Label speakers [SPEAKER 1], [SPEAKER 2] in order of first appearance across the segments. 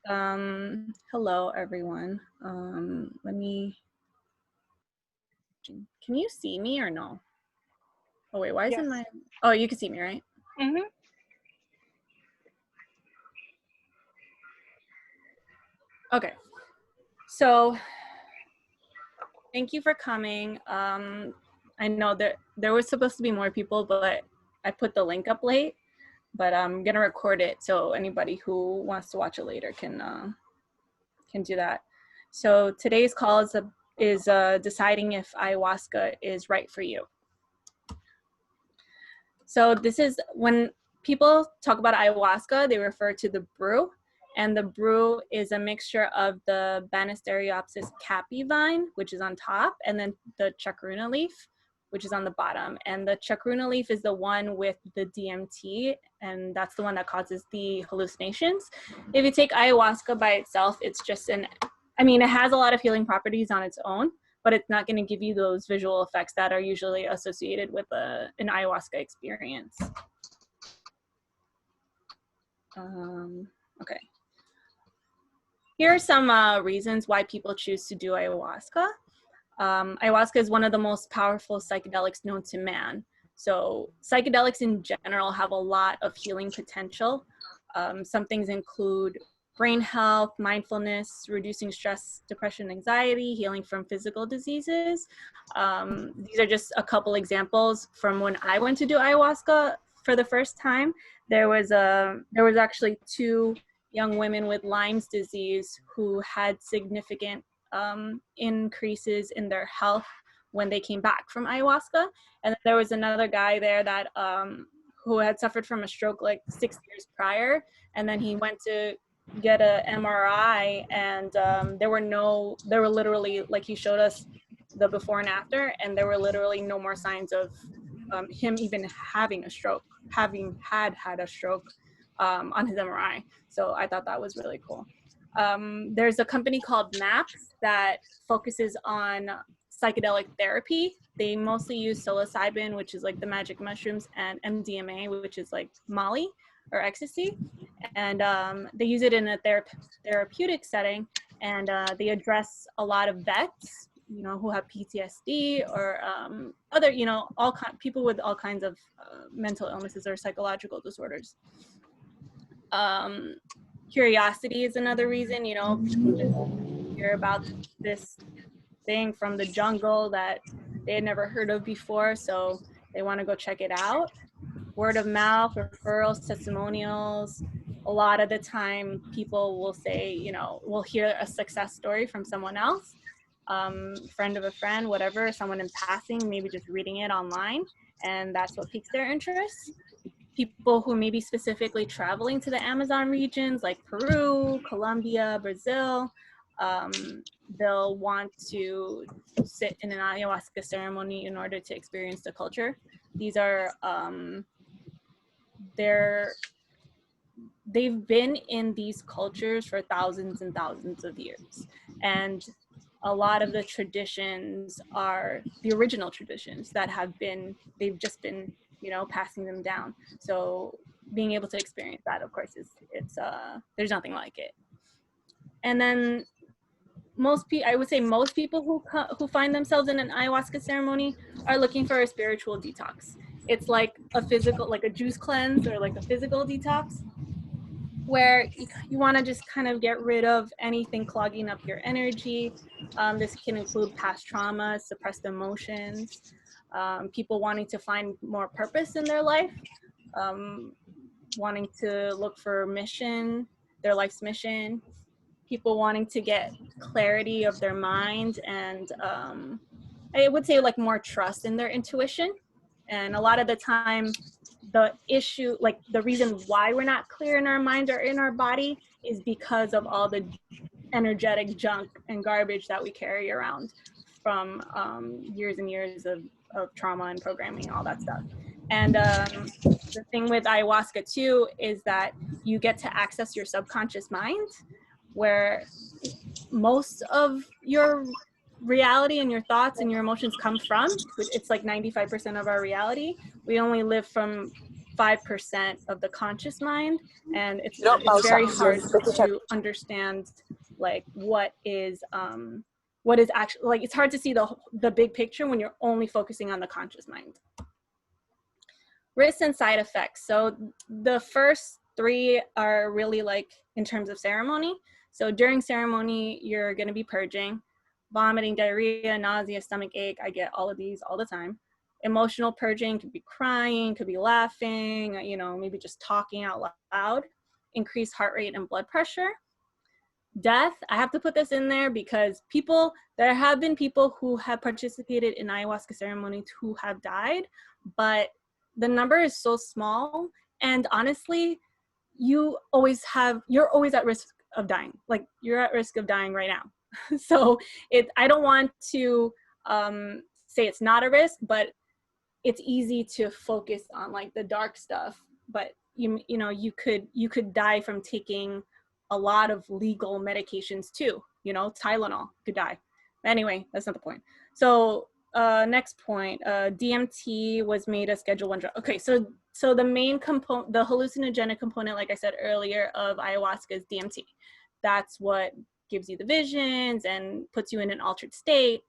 [SPEAKER 1] Hello everyone. Can you see me or no? Oh wait, why isn't
[SPEAKER 2] Yes.
[SPEAKER 1] oh, you can see me, right?
[SPEAKER 2] Mm-hmm.
[SPEAKER 1] Okay. So thank you for coming. I know that there was supposed to be more people, but I put the link up late, but I'm gonna record it so anybody who wants to watch it later can do that. So today's call is deciding if ayahuasca is right for you. So this is when people talk about ayahuasca, they refer to the brew, and the brew is a mixture of the Banisteriopsis caapi vine, which is on top, and then the chacruna leaf, which is on the bottom. And the chacruna leaf is the one with the DMT, and that's the one that causes the hallucinations. If you take ayahuasca by itself, it's just it has a lot of healing properties on its own, but it's not going to give you those visual effects that are usually associated with an ayahuasca experience. Okay. Here are some reasons why people choose to do ayahuasca. Ayahuasca is one of the most powerful psychedelics known to man. So psychedelics in general have a lot of healing potential. Some things include brain health, mindfulness, reducing stress, depression, anxiety, healing from physical diseases. These are just a couple examples from when I went to do ayahuasca for the first time. There was actually two young women with Lyme's disease who had significant increases in their health when they came back from ayahuasca. And there was another guy there that who had suffered from a stroke like 6 years prior, and then he went to get a MRI, and there were literally, like, he showed us the before and after, and there were literally no more signs of him even having a stroke, having had a stroke on his MRI. So I thought that was really cool. There's a company called MAPS that focuses on psychedelic therapy. They mostly use psilocybin, which is like the magic mushrooms, and MDMA, which is like Molly or ecstasy. And they use it in a therapeutic setting, and they address a lot of vets, who have PTSD or other, people with all kinds of mental illnesses or psychological disorders. Curiosity is another reason, people just hear about this thing from the jungle that they had never heard of before, so they want to go check it out. Word of mouth, referrals, testimonials. A lot of the time people will say, we'll hear a success story from someone else, friend of a friend, whatever, someone in passing, maybe just reading it online, and that's what piques their interest. People who may be specifically traveling to the Amazon regions like Peru, Colombia, Brazil, they'll want to sit in an ayahuasca ceremony in order to experience the culture. These are, they've been in these cultures for thousands and thousands of years. And a lot of the traditions are the original traditions that they've just been, passing them down. So being able to experience that, of course, there's nothing like it. And then I would say most people who find themselves in an ayahuasca ceremony are looking for a spiritual detox. It's like a juice cleanse or like a physical detox, where you want to just kind of get rid of anything clogging up your energy. This can include past trauma, suppressed emotions, people wanting to find more purpose in their life, wanting to look for their life's mission, people wanting to get clarity of their mind, and I would say like more trust in their intuition. And a lot of the time, the issue, like the reason why we're not clear in our mind or in our body, is because of all the energetic junk and garbage that we carry around from years and years of trauma and programming, all that stuff. And the thing with ayahuasca too is that you get to access your subconscious mind, where most of your reality and your thoughts and your emotions come from. It's like 95% of our reality. We only live from 5% of the conscious mind, and it's
[SPEAKER 2] You know,
[SPEAKER 1] very hard to understand like what is actually, like, it's hard to see the big picture when you're only focusing on the conscious mind. Risks and side effects. So the first three are really like in terms of ceremony. So during ceremony, you're going to be purging, vomiting, diarrhea, nausea, stomach ache. I get all of these all the time. Emotional purging could be crying, could be laughing, you know, maybe just talking out loud. Increased heart rate and blood pressure. Death, I have to put this in there because there have been people who have participated in ayahuasca ceremonies who have died, but the number is so small, and honestly, you're always at risk of dying. Like, you're at risk of dying right now. So I don't want to say it's not a risk, but it's easy to focus on like the dark stuff. But you know, you could die from taking a lot of legal medications too. You know, Tylenol, could die. Anyway, that's not the point. So next point, DMT was made a Schedule 1 drug. Okay, so the main component, the hallucinogenic component, like I said earlier, of ayahuasca is DMT. That's what gives you the visions and puts you in an altered state.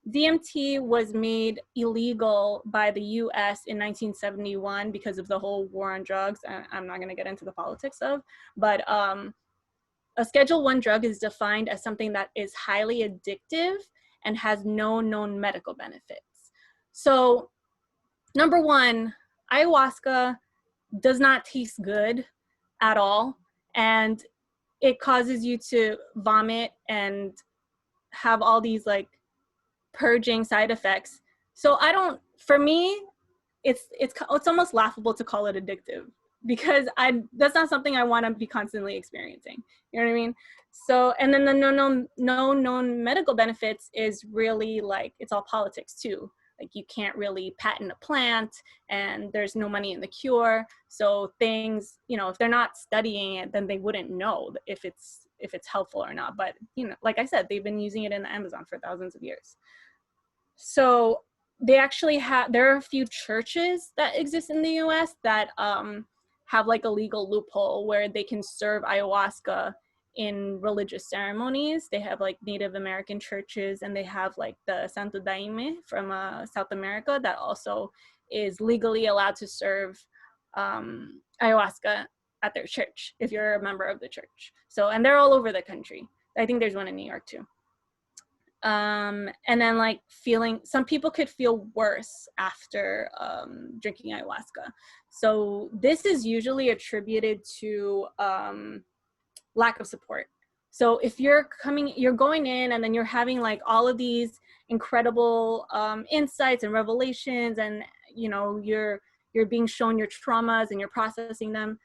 [SPEAKER 1] DMT was made illegal by the US in 1971 because of the whole war on drugs. I'm not going to get into the politics of, but a Schedule 1 drug is defined as something that is highly addictive and has no known medical benefits. So, number one, ayahuasca does not taste good at all, and it causes you to vomit and have all these like purging side effects. So for me, it's almost laughable to call it addictive, because that's not something I want to be constantly experiencing. You know what I mean? So, and then the no known medical benefits is really like, it's all politics too. Like, you can't really patent a plant, and there's no money in the cure. So things, you know, if they're not studying it, then they wouldn't know if it's helpful or not. But, you know, like I said, they've been using it in the Amazon for thousands of years. So they actually there are a few churches that exist in the US that have like a legal loophole where they can serve ayahuasca in religious ceremonies. They have like Native American churches, and they have like the Santo Daime from South America that also is legally allowed to serve ayahuasca at their church if you're a member of the church. So, and they're all over the country. I think there's one in New York too. And then like some people could feel worse after drinking ayahuasca. So this is usually attributed to lack of support. So if you're going in and then you're having like all of these incredible insights and revelations, and you know, you're being shown your traumas and you're processing them,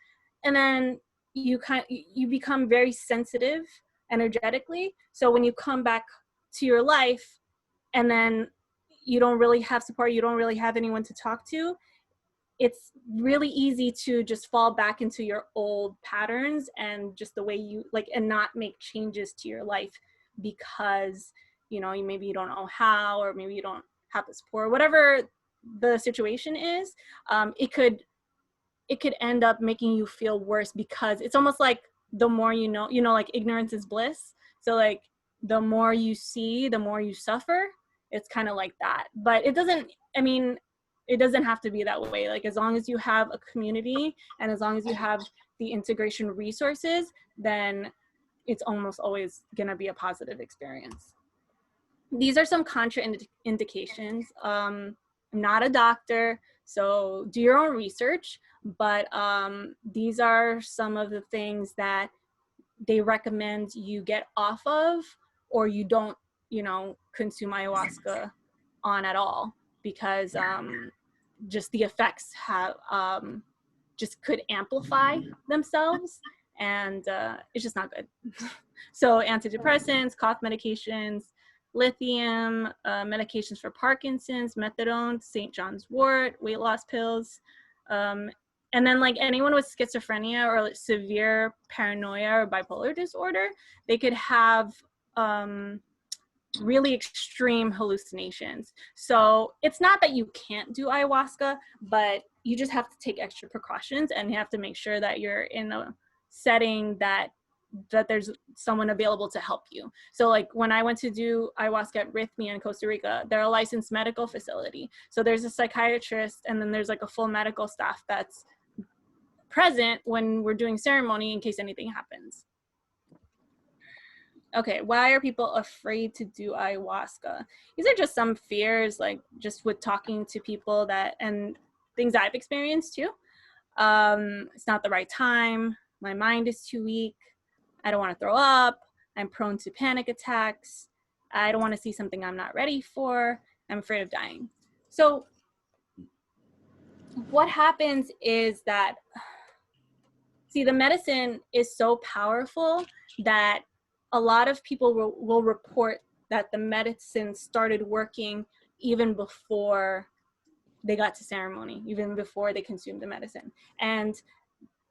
[SPEAKER 1] and then you become very sensitive energetically. So when you come back to your life and then you don't really have support, you don't really have anyone to talk to, it's really easy to just fall back into your old patterns and just the way you like, and not make changes to your life because, you know, maybe you don't know how, or maybe you don't have the support, whatever the situation is. It could end up making you feel worse, because it's almost like the more you know, like ignorance is bliss. So like, the more you see, the more you suffer. It's kind of like that. But it doesn't have to be that way. Like, as long as you have a community and as long as you have the integration resources, then it's almost always gonna be a positive experience. These are some contraindications. I'm not a doctor, so do your own research, but these are some of the things that they recommend you get off of, or you don't, you know, consume ayahuasca on at all, because just the effects have just could amplify themselves, and it's just not good. So antidepressants, cough medications, lithium, medications for Parkinson's, methadone, St. John's wort, weight loss pills, and then like anyone with schizophrenia or like severe paranoia or bipolar disorder, they could have really extreme hallucinations. So it's not that you can't do ayahuasca, but you just have to take extra precautions, and you have to make sure that you're in a setting that there's someone available to help you. So like when I went to do ayahuasca at Rhythmia in Costa Rica, they're a licensed medical facility. So there's a psychiatrist, and then there's like a full medical staff that's present when we're doing ceremony in case anything happens. Okay, why are people afraid to do ayahuasca? These are just some fears, like just with talking to people that, and things I've experienced too. It's not the right time. My mind is too weak. I don't want to throw up. I'm prone to panic attacks. I don't want to see something I'm not ready for. I'm afraid of dying. So what happens is that, see, the medicine is so powerful that a lot of people will report that the medicine started working even before they got to ceremony, even before they consumed the medicine. And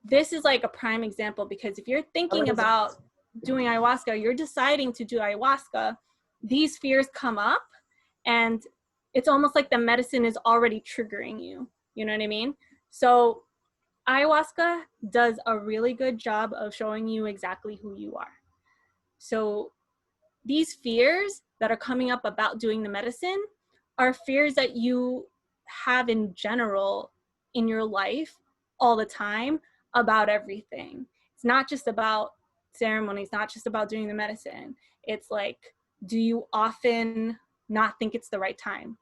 [SPEAKER 1] this is like a prime example, because if you're thinking about doing ayahuasca, you're deciding to do ayahuasca, these fears come up, and it's almost like the medicine is already triggering you. You know what I mean? So ayahuasca does a really good job of showing you exactly who you are. So these fears that are coming up about doing the medicine are fears that you have in general in your life all the time about everything. It's not just about ceremony. It's not just about doing the medicine. It's like, do you often not think it's the right time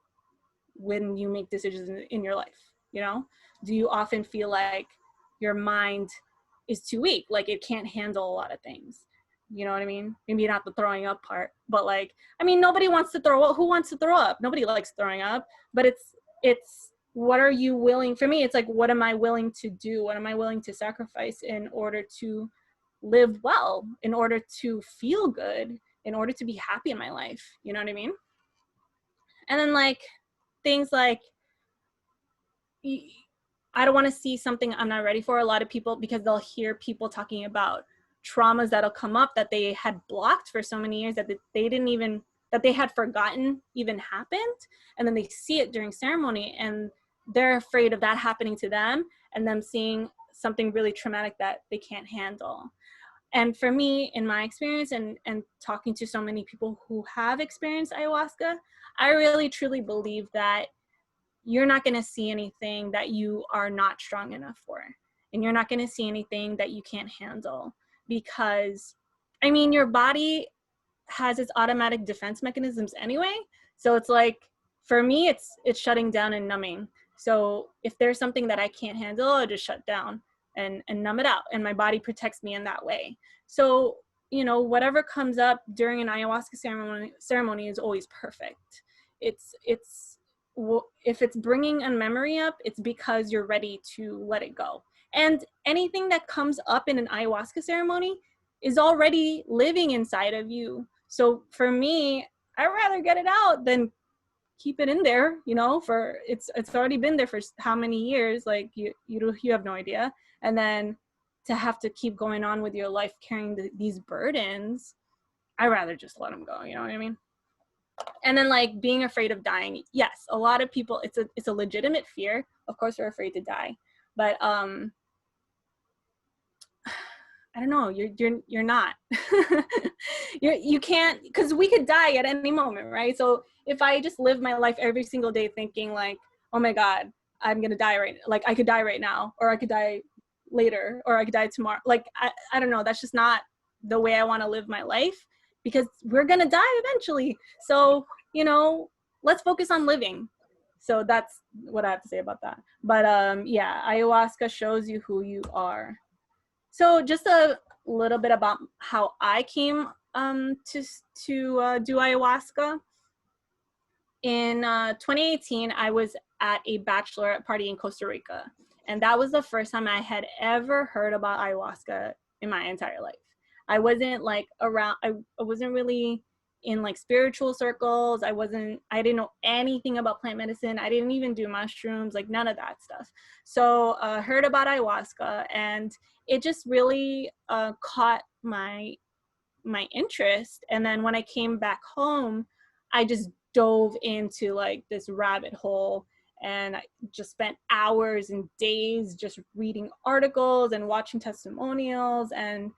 [SPEAKER 1] when you make decisions in your life? You know, do you often feel like your mind is too weak, like it can't handle a lot of things? You know what I mean? Maybe not the throwing up part, but like, I mean, nobody wants to throw up. Who wants to throw up? Nobody likes throwing up, but it's what are you willing, for me, it's like, what am I willing to do? What am I willing to sacrifice in order to live well, in order to feel good, in order to be happy in my life? You know what I mean? And then like things like, I don't want to see something I'm not ready for. A lot of people, because they'll hear people talking about traumas that'll come up that they had blocked for so many years that they didn't even, that they had forgotten even happened. And then they see it during ceremony, and they're afraid of that happening to them and them seeing something really traumatic that they can't handle. And for me, in my experience, and talking to so many people who have experienced ayahuasca, I really truly believe that you're not going to see anything that you are not strong enough for. And you're not going to see anything that you can't handle, because, I mean, your body has its automatic defense mechanisms anyway. So it's like, for me, it's shutting down and numbing. So if there's something that I can't handle, I just shut down and numb it out. And my body protects me in that way. So, you know, whatever comes up during an ayahuasca ceremony is always perfect. If it's bringing a memory up, it's because you're ready to let it go. And anything that comes up in an ayahuasca ceremony is already living inside of you. So for me, I'd rather get it out than keep it in there, you know, for it's already been there for how many years, like you have no idea. And then to have to keep going on with your life carrying these burdens, I'd rather just let them go, you know what I mean? And then like being afraid of dying. Yes, a lot of people, it's a legitimate fear. Of course we're afraid to die, but I don't know, you're not. you can't, because we could die at any moment, right? So if I just live my life every single day thinking like, oh my God, I'm gonna die right, like I could die right now, or I could die later, or I could die tomorrow. Like, I don't know, that's just not the way I wanna live my life, because we're gonna die eventually. So, you know, let's focus on living. So that's what I have to say about that. But yeah, ayahuasca shows you who you are. So just a little bit about how I came to do ayahuasca. In 2018, I was at a bachelorette party in Costa Rica. And that was the first time I had ever heard about ayahuasca in my entire life. I wasn't like around, I wasn't really in like spiritual circles. I didn't know anything about plant medicine. I didn't even do mushrooms, like none of that stuff. So heard about ayahuasca, and it just really caught my interest. And then when I came back home, I just dove into like this rabbit hole, And I just spent hours and days just reading articles and watching testimonials and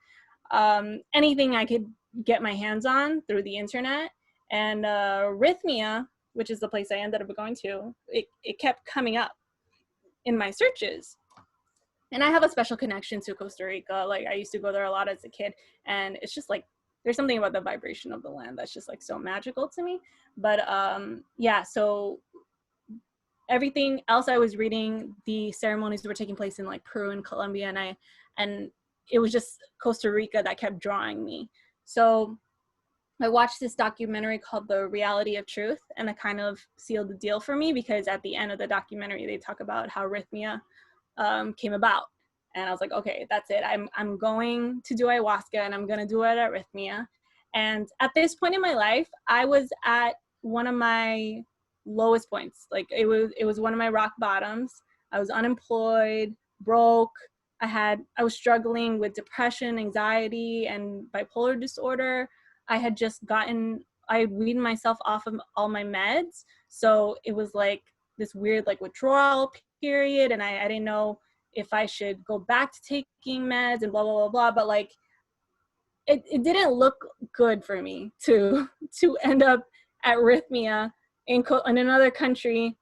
[SPEAKER 1] anything I could get my hands on through the internet. And Rhythmia, which is the place I ended up going to, it kept coming up in my searches. And I have a special connection to Costa Rica. Like, I used to go there a lot as a kid, and it's just like, there's something about the vibration of the land that's just like so magical to me. But yeah, so everything else I was reading, the ceremonies were taking place in like Peru and Colombia, and it was just Costa Rica that kept drawing me. So I watched this documentary called The Reality of Truth, and it kind of sealed the deal for me, because at the end of the documentary, they talk about how Rhythmia came about. And I was like, okay, that's it. I'm going to do ayahuasca, and I'm going to do it at Rhythmia. And at this point in my life, I was at one of my lowest points. Like, it was one of my rock bottoms. I was unemployed, broke. I was struggling with depression, anxiety, and bipolar disorder. I had weaned myself off of all my meds. So it was like this weird like withdrawal period. And I didn't know if I should go back to taking meds and blah, blah, blah, blah. But like, it didn't look good for me to end up at Rhythmia in another country.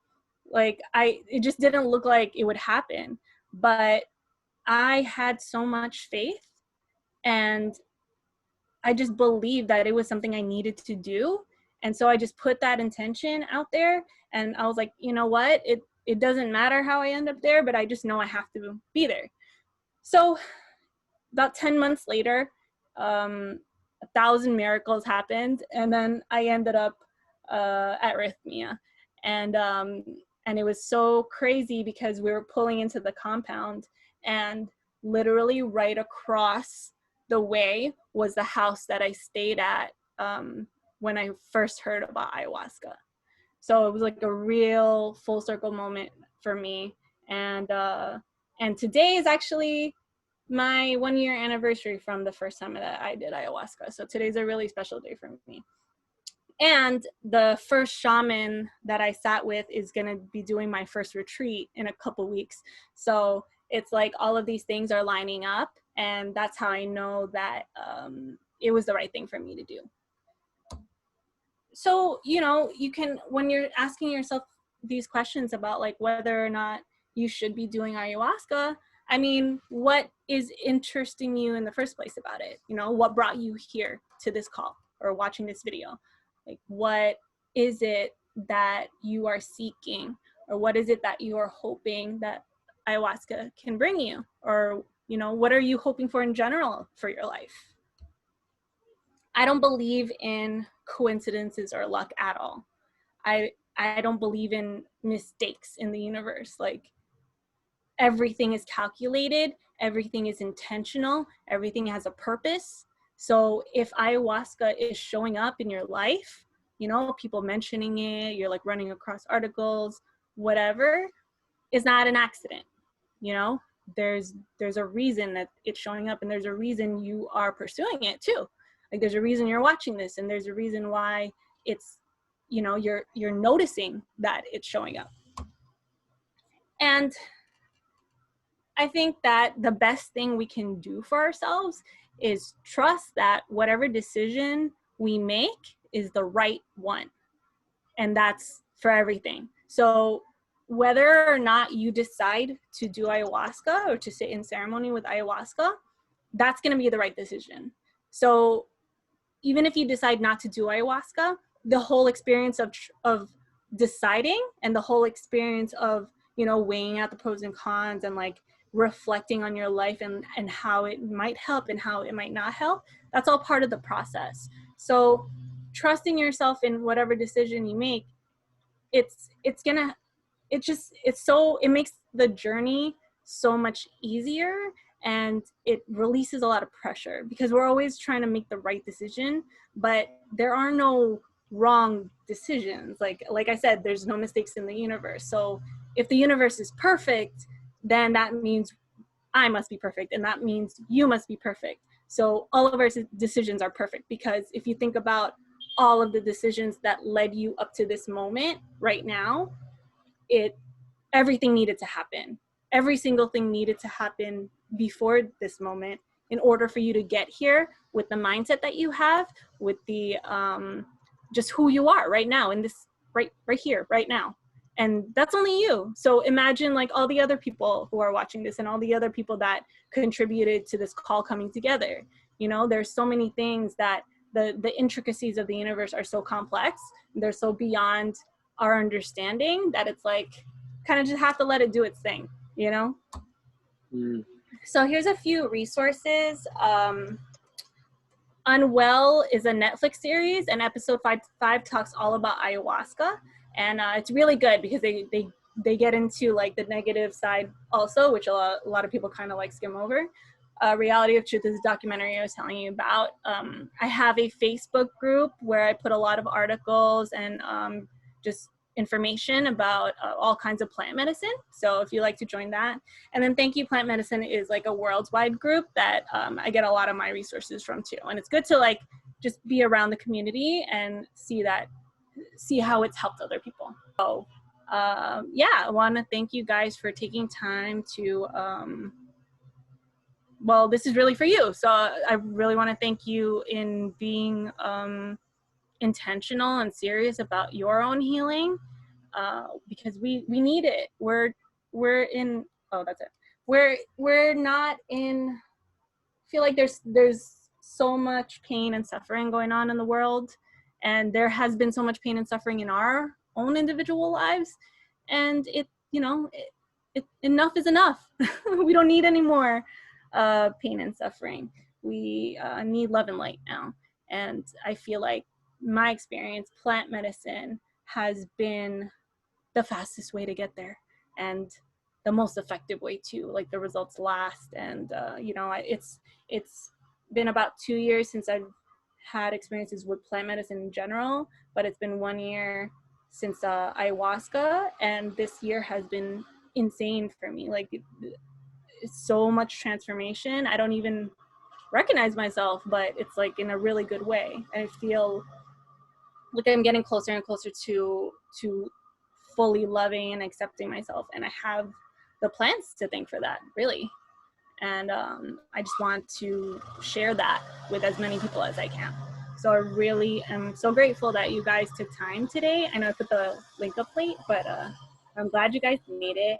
[SPEAKER 1] Like, it just didn't look like it would happen. But I had so much faith, and I just believed that it was something I needed to do. And so I just put that intention out there, and I was like, you know what? It doesn't matter how I end up there, but I just know I have to be there. So about 10 months later, 1,000 miracles happened, and then I ended up at Rhythmia. And it was so crazy, because we were pulling into the compound, and literally right across the way was the house that I stayed at when I first heard about ayahuasca. So it was like a real full circle moment for me. And today is actually my 1-year anniversary from the first time that I did ayahuasca. So today's a really special day for me. And the first shaman that I sat with is going to be doing my first retreat in a couple weeks. So it's like all of these things are lining up, and that's how I know that it was the right thing for me to do. So, you know, you can, when you're asking yourself these questions about like whether or not you should be doing ayahuasca, I mean, what is interesting you in the first place about it? You know, what brought you here to this call or watching this video? Like, what is it that you are seeking, or what is it that you are hoping that ayahuasca can bring you? Or, you know, what are you hoping for in general for your life? I don't believe in coincidences or luck at all. I don't believe in mistakes in the universe. Like, everything is calculated, everything is intentional, everything has a purpose. So if ayahuasca is showing up in your life, you know, people mentioning it, you're like running across articles, whatever, is not an accident. You know, there's a reason that it's showing up, and there's a reason you are pursuing it too. Like, there's a reason you're watching this, and there's a reason why it's, you know, you're noticing that it's showing up. And I think that the best thing we can do for ourselves is trust that whatever decision we make is the right one. And that's for everything. So whether or not you decide to do ayahuasca or to sit in ceremony with ayahuasca, that's going to be the right decision. So even if you decide not to do ayahuasca, the whole experience of deciding, and the whole experience of, you know, weighing out the pros and cons, and like reflecting on your life and how it might help and how it might not help, that's all part of the process. So trusting yourself in whatever decision you make, it makes the journey so much easier, and it releases a lot of pressure, because we're always trying to make the right decision, but there are no wrong decisions. Like I said, there's no mistakes in the universe. So if the universe is perfect, then that means I must be perfect, and that means you must be perfect. So all of our decisions are perfect, because if you think about all of the decisions that led you up to this moment right now, everything needed to happen. Every single thing needed to happen before this moment in order for you to get here with the mindset that you have, with the just who you are right now in this right here right now. And that's only you. So imagine like all the other people who are watching this and all the other people that contributed to this call coming together. You know, there's so many things that the intricacies of the universe are so complex. They're so beyond our understanding that it's like kind of just have to let it do its thing, you know? So here's a few resources. Unwell is a Netflix series, and episode five talks all about ayahuasca. And it's really good because they get into like the negative side also, which a lot of people kind of like skim over. Reality of Truth is a documentary I was telling you about. I have a Facebook group where I put a lot of articles and just information about all kinds of plant medicine. So if you like to join that. And then Thank You Plant Medicine is like a worldwide group that I get a lot of my resources from too. And it's good to like just be around the community and see how it's helped other people. So yeah, I want to thank you guys for taking time to well, this is really for you. So I really want to thank you in being intentional and serious about your own healing, because we need it. We're in, oh, that's it. We're not in, I feel like there's so much pain and suffering going on in the world, and there has been so much pain and suffering in our own individual lives, and enough is enough. We don't need any more pain and suffering. We need love and light now. And I feel like my experience, plant medicine has been the fastest way to get there and the most effective way too. Like the results last. And it's been about 2 years since I've had experiences with plant medicine in general, but it's been 1 year since ayahuasca, and this year has been insane for me. Like it's so much transformation. I don't even recognize myself, but it's like in a really good way. And I feel like I'm getting closer and closer to fully loving and accepting myself. And I have the plants to thank for that, really. And I just want to share that with as many people as I can. So I really am so grateful that you guys took time today. I know I put the link up late, but I'm glad you guys made it.